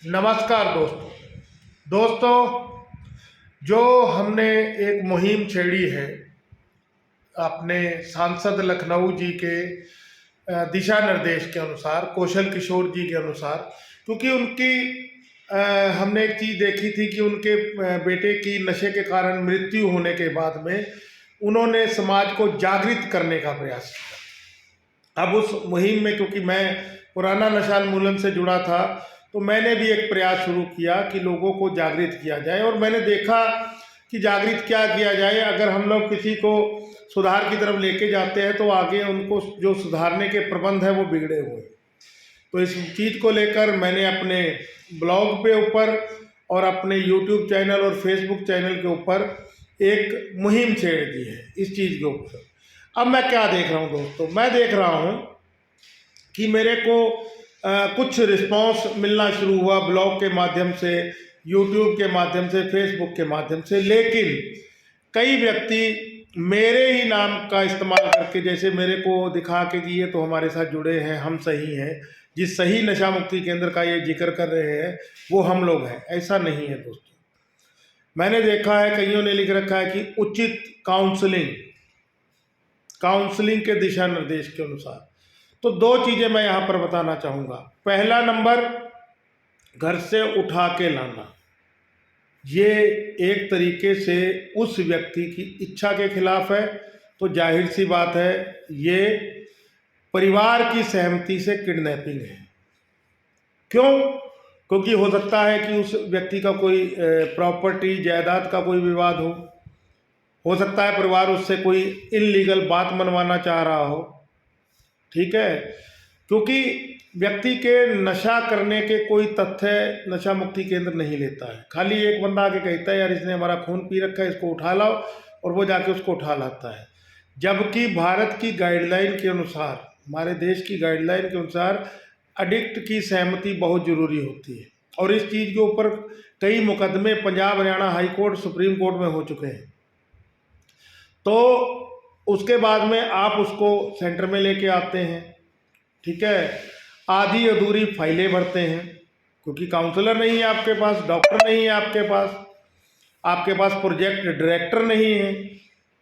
नमस्कार दोस्तों, जो हमने एक मुहिम छेड़ी है अपने सांसद लखनऊ जी के दिशा निर्देश के अनुसार, कौशल किशोर जी के अनुसार, क्योंकि उनकी हमने एक चीज़ देखी थी कि उनके बेटे की नशे के कारण मृत्यु होने के बाद में उन्होंने समाज को जागृत करने का प्रयास किया। अब उस मुहिम में क्योंकि मैं पुराना नशा उन्मूलन से जुड़ा था, तो मैंने भी एक प्रयास शुरू किया कि लोगों को जागृत किया जाए। और मैंने देखा कि जागृत क्या किया जाए, अगर हम लोग किसी को सुधार की तरफ लेके जाते हैं तो आगे उनको जो सुधारने के प्रबंध है वो बिगड़े हुए। तो इस चीज़ को लेकर मैंने अपने ब्लॉग पे ऊपर और अपने यूट्यूब चैनल और फेसबुक चैनल के ऊपर एक मुहिम छेड़ दी है इस चीज़ के ऊपर। अब मैं क्या देख रहा हूँ दोस्तों, मैं देख रहा हूँ कि मेरे को कुछ रिस्पांस मिलना शुरू हुआ ब्लॉग के माध्यम से, यूट्यूब के माध्यम से, फेसबुक के माध्यम से, लेकिन कई व्यक्ति मेरे ही नाम का इस्तेमाल करके, जैसे मेरे को दिखा के कि ये तो हमारे साथ जुड़े हैं, हम सही हैं, जिस सही नशा मुक्ति केंद्र का ये जिक्र कर रहे हैं वो हम लोग हैं। ऐसा नहीं है दोस्तों। मैंने देखा है कईयों ने लिख रखा है कि उचित काउंसलिंग के दिशा निर्देश के अनुसार। तो दो चीज़ें मैं यहाँ पर बताना चाहूँगा। पहला नंबर, घर से उठा के लाना, ये एक तरीके से उस व्यक्ति की इच्छा के खिलाफ है। तो जाहिर सी बात है ये परिवार की सहमति से किडनैपिंग है। क्यों? क्योंकि हो सकता है कि उस व्यक्ति का कोई प्रॉपर्टी जायदाद का कोई विवाद हो सकता है परिवार उससे कोई इलीगल बात मनवाना चाह रहा हो, ठीक है। क्योंकि व्यक्ति के नशा करने के कोई तथ्य नशा मुक्ति केंद्र नहीं लेता है। खाली एक बंदा आके कहता है यार इसने हमारा खून पी रखा है, इसको उठा लाओ, और वो जाके उसको उठा लाता है। जबकि भारत की गाइडलाइन के अनुसार, हमारे देश की गाइडलाइन के अनुसार एडिक्ट की सहमति बहुत ज़रूरी होती है। और इस चीज़ के ऊपर कई मुकदमे Punjab, Haryana high court, supreme court में हो चुके हैं। तो उसके बाद में आप उसको सेंटर में लेके आते हैं, ठीक है। आधी अधूरी फाइलें भरते हैं क्योंकि काउंसलर नहीं है आपके पास, डॉक्टर नहीं है आपके पास प्रोजेक्ट डायरेक्टर नहीं है।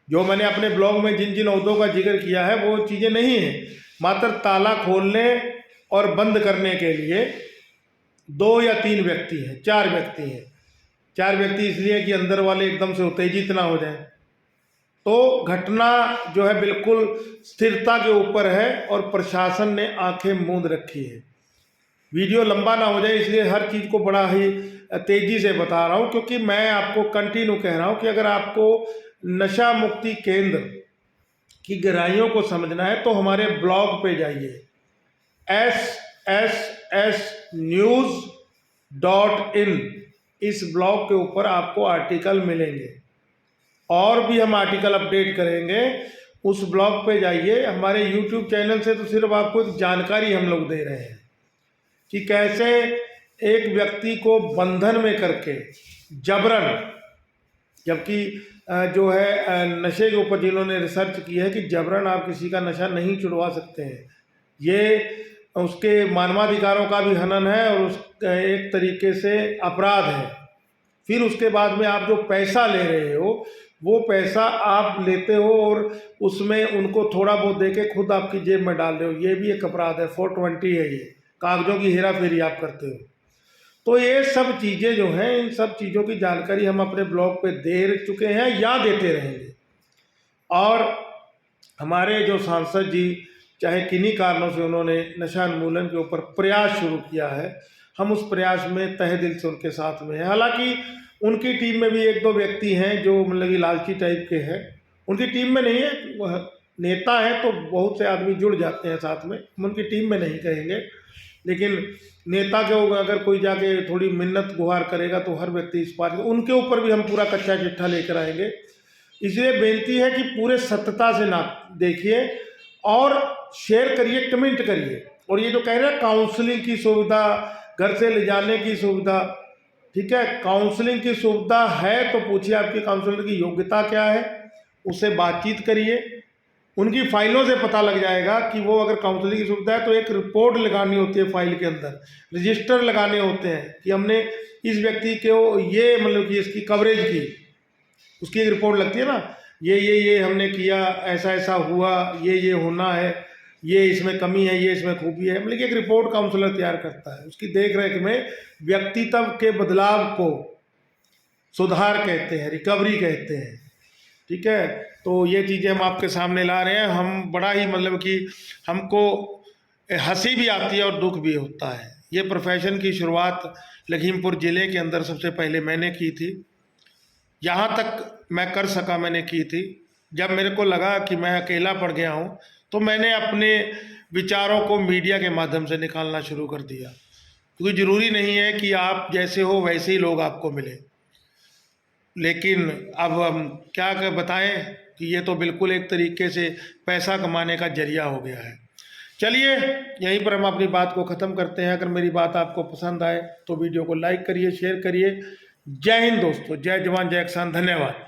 जो मैंने अपने ब्लॉग में जिन जिन ओहदों का जिक्र किया है वो चीज़ें नहीं हैं। मात्र ताला खोलने और बंद करने के लिए 2 या 3 व्यक्ति हैं, 4 व्यक्ति हैं। 4 व्यक्ति इसलिए कि अंदर वाले एकदम से उत्तेजित ना हो जाए। तो घटना जो है बिल्कुल स्थिरता के ऊपर है और प्रशासन ने आंखें मूंद रखी है। वीडियो लंबा ना हो जाए इसलिए हर चीज़ को बड़ा ही तेज़ी से बता रहा हूँ, क्योंकि मैं आपको कंटिन्यू कह रहा हूँ कि अगर आपको नशा मुक्ति केंद्र की गहराइयों को समझना है तो हमारे ब्लॉग पे जाइए, ssnews.in। इस ब्लॉग के ऊपर आपको आर्टिकल मिलेंगे और भी हम आर्टिकल अपडेट करेंगे। उस ब्लॉग पे जाइए। हमारे यूट्यूब चैनल से तो सिर्फ आपको एक जानकारी हम लोग दे रहे हैं कि कैसे एक व्यक्ति को बंधन में करके जबरन, जबकि जो है नशे के ऊपर जिन्होंने रिसर्च की है कि जबरन आप किसी का नशा नहीं छुड़वा सकते हैं, ये उसके मानवाधिकारों का भी हनन है और उस एक तरीके से अपराध है। फिर उसके बाद में आप जो पैसा ले रहे हो वो पैसा आप लेते हो और उसमें उनको थोड़ा बहुत देके खुद आपकी जेब में डाल रहे हो, ये भी एक अपराध है। 420 है, ये कागजों की हेरा फेरी आप करते हो। तो ये सब चीज़ें जो हैं, इन सब चीज़ों की जानकारी हम अपने ब्लॉग पे दे चुके हैं या देते रहेंगे। और हमारे जो सांसद जी, चाहे किन्हीं कारणों से उन्होंने नशा उन्मूलन के ऊपर प्रयास शुरू किया है, हम उस प्रयास में तहे दिल से उनके साथ में हैं। हालांकि उनकी टीम में भी 1-2 व्यक्ति हैं जो मतलब कि लालची टाइप के हैं। उनकी टीम में नहीं है, नेता है तो बहुत से आदमी जुड़ जाते हैं साथ में, हम उनकी टीम में नहीं कहेंगे। लेकिन नेता के अगर कोई जाके थोड़ी मिन्नत गुहार करेगा तो हर व्यक्ति इस पार, उनके ऊपर भी हम पूरा कच्चा चिट्ठा लेकर आएंगे। इसलिए बेनती है कि पूरे सत्यता से ना देखिए और शेयर करिए, कमेंट करिए। और ये जो कह रहे हैं काउंसलिंग की सुविधा, घर से ले जाने की सुविधा, ठीक है, काउंसलिंग की सुविधा है तो पूछिए आपकी काउंसलर की योग्यता क्या है, उससे बातचीत करिए, उनकी फाइलों से पता लग जाएगा कि वो अगर काउंसलिंग की सुविधा है तो एक रिपोर्ट लगानी होती है फाइल के अंदर, रजिस्टर लगाने होते हैं कि हमने इस व्यक्ति को ये मतलब कि इसकी कवरेज की, उसकी एक रिपोर्ट लगती है ना, ये हमने किया, ऐसा ऐसा हुआ, ये होना है, ये इसमें कमी है, ये इसमें खूबी है, मतलब कि एक रिपोर्ट काउंसलर तैयार करता है। उसकी देख रेख में व्यक्तित्व के बदलाव को सुधार कहते हैं, रिकवरी कहते हैं। ठीक है, तो ये चीज़ें हम आपके सामने ला रहे हैं। हम बड़ा ही मतलब कि हमको हंसी भी आती है और दुख भी होता है। ये प्रोफेशन की शुरुआत लखीमपुर ज़िले के अंदर सबसे पहले मैंने की थी। यहाँ तक मैं कर सका मैंने की थी। जब मेरे को लगा कि मैं अकेला पड़ गया हूँ तो मैंने अपने विचारों को मीडिया के माध्यम से निकालना शुरू कर दिया, क्योंकि ज़रूरी नहीं है कि आप जैसे हो वैसे ही लोग आपको मिले। लेकिन अब हम क्या बताएं कि ये तो बिल्कुल एक तरीके से पैसा कमाने का जरिया हो गया है। चलिए यहीं पर हम अपनी बात को ख़त्म करते हैं। अगर मेरी बात आपको पसंद आए तो वीडियो को लाइक करिए, शेयर करिए। जय हिंद दोस्तों, जय जवान जय किसान, धन्यवाद।